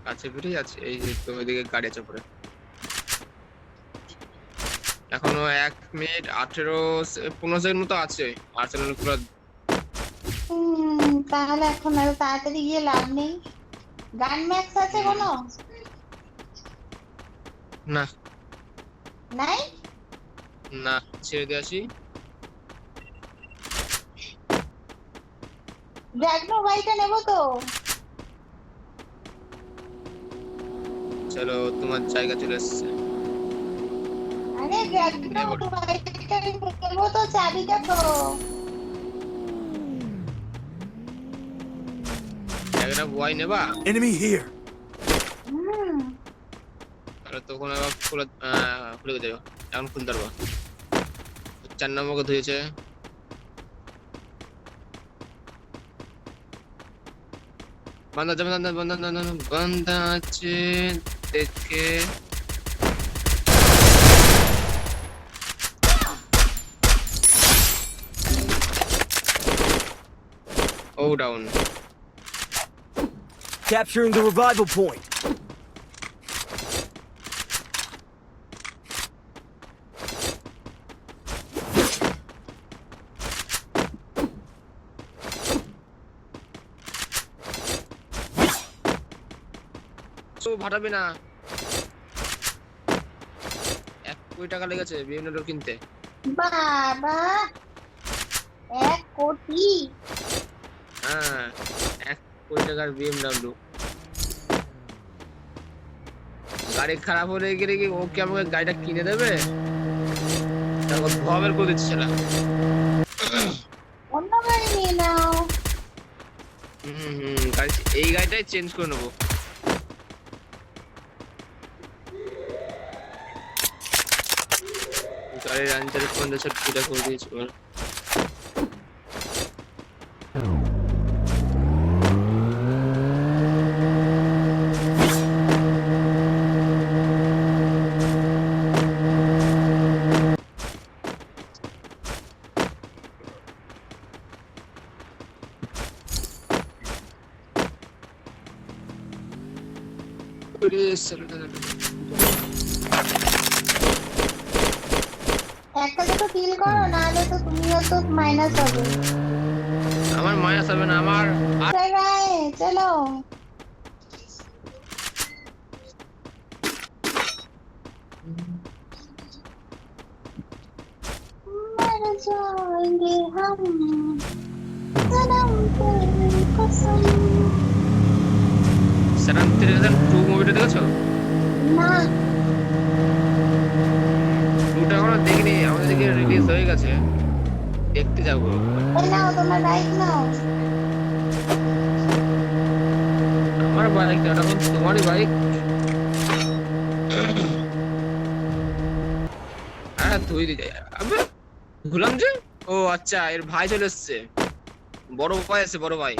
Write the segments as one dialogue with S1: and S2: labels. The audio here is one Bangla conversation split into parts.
S1: কাছে ফিরে যাচ্ছে, এই যে তো ওইদিকে গাড়ি আছে পরে। এখনো 1 মিনিট 15 সেকেন্ড মতো আছে আর্সেনাল পুরো।
S2: তাহলে এখন আর তাড়াতাড়ি গিয়ে লাভ নেই। গান ম্যাক্স আছে কোনো?
S1: না
S2: নাই।
S1: না, ছেড়ে দিয়ে আসি।
S2: ড্রাগনো বাইটা নেবো তো।
S1: চলো, তোমার জায়গা চলে এসছে।
S2: আরে ড্রাগনো বাইটা নেবো তো, চাবিটা তো।
S1: একটা বয় নেবা?
S3: Enemy here.
S1: তাহলে তখন আবার খুলে দেবো। এখন খুলতে পারবো। 4 নম্বরকে ধুয়েছে। বন্ধ আছে, বন্ধ আছে দেখে। ও down.
S3: Capturing the revival point.
S1: ভাটাবে না। 1 কোটি টাকা লেগেছে বিএমডব্লিউ কিনতে।
S2: বাবা 1 কোটি?
S1: হ্যাঁ, 1 কোটি টাকার বিএমডব্লিউ। গাড়ি খারাপ হলে গেলে কি ও কি আমাকে গাড়িটা কিনে দেবে? তারপর ধোয়াবের করে দিচ্ছে না।
S2: অন্য গাড়ি নিয়ে নাও।
S1: এই গাড়িটাই চেঞ্জ করে নেবো। গাড়ির আনচারের কন্ডিশন পুরো করে দিয়েছি ওর।
S2: একটা দুটো কিল করো, নাহলে তো তুমিও তো মাইনাস হবে।
S1: আমার মাইনাস হবে না, আমার
S2: চলো। मर जाएंगे हम सनम तेरी कसम।
S1: সারাম 3002 মুভিটা দেখেছো?
S2: না,
S1: দুটো এখনো দেখিনি, আমাদের দিকে রিলিজ হয়ে গেছে, দেখতে যাবো।
S2: এই নাও তোমার বাইক নাও।
S1: আমার বাইক না, এখন তোমারই বাইক। হ্যাঁ ধুই দিয়ে আবে ভুলাম যে। ও আচ্ছা, এর ভাই চলে এসছে। বড় ভাই আছে, বড় ভাই।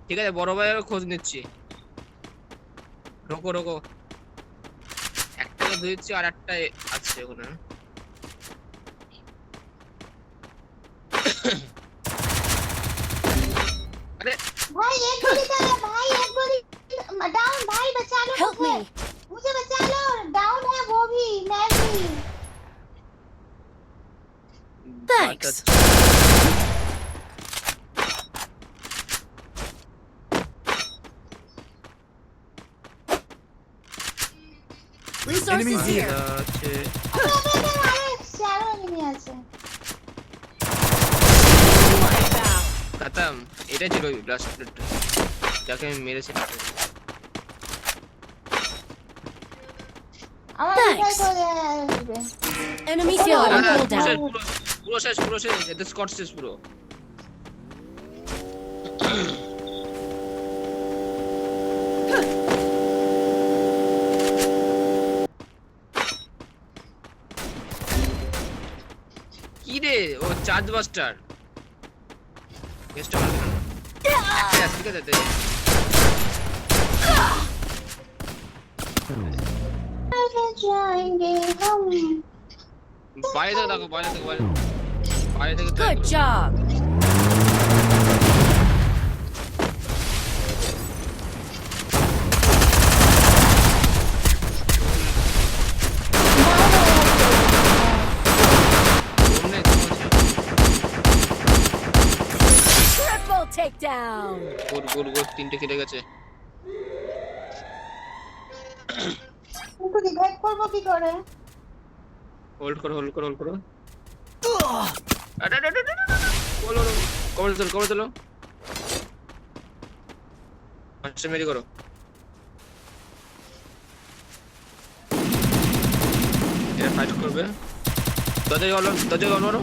S1: ঠিক আছে, বড় ভাইয়ের খোঁজ নিচ্ছি। রোকো রোকো, একটাকে ধুয়েছি আর একটা আছে ওখানে। अरे
S2: भाई एक गोली का है, भाई एक गोली डाउन। भाई बचा लो मुझे, मुझे बचा लो। डाउन है वो भी, मैं भी।
S4: Thanks. Resources here.
S2: Shallow enemy আছে।
S1: खत्म। এটাই ছিল লাস্ট প্লেটটা, যাকে আমি মেরেছি।
S2: আমার রিভাইভ করে আসবে।
S4: Enemy killed.
S1: না, না,
S4: Hold down.
S1: পুরো শেষ, এতে স্কট শেষ পুরো। কি রে, ও চার্জ বাস্টার। গেস্টটা মারবে না। ঠিক আছে দে।
S2: जाएंगे हम।
S1: বাইরে থেকে দেখো, বাইরে থেকে
S4: Good job. takedown.
S1: Good good good, 3টে কেটে গেছে।
S2: কিন্তু রিভাইভ করবো কি করে?
S1: হোল্ড করো হোল্ড করো হোল্ড করো। আরে আরে আরে বলো কভার চলো কভার চলো। আচ্ছা মেরি করো। এরা ফাইট করবে। দরজা গেল মারো।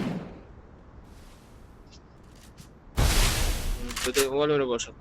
S1: দরজা গেল বসো।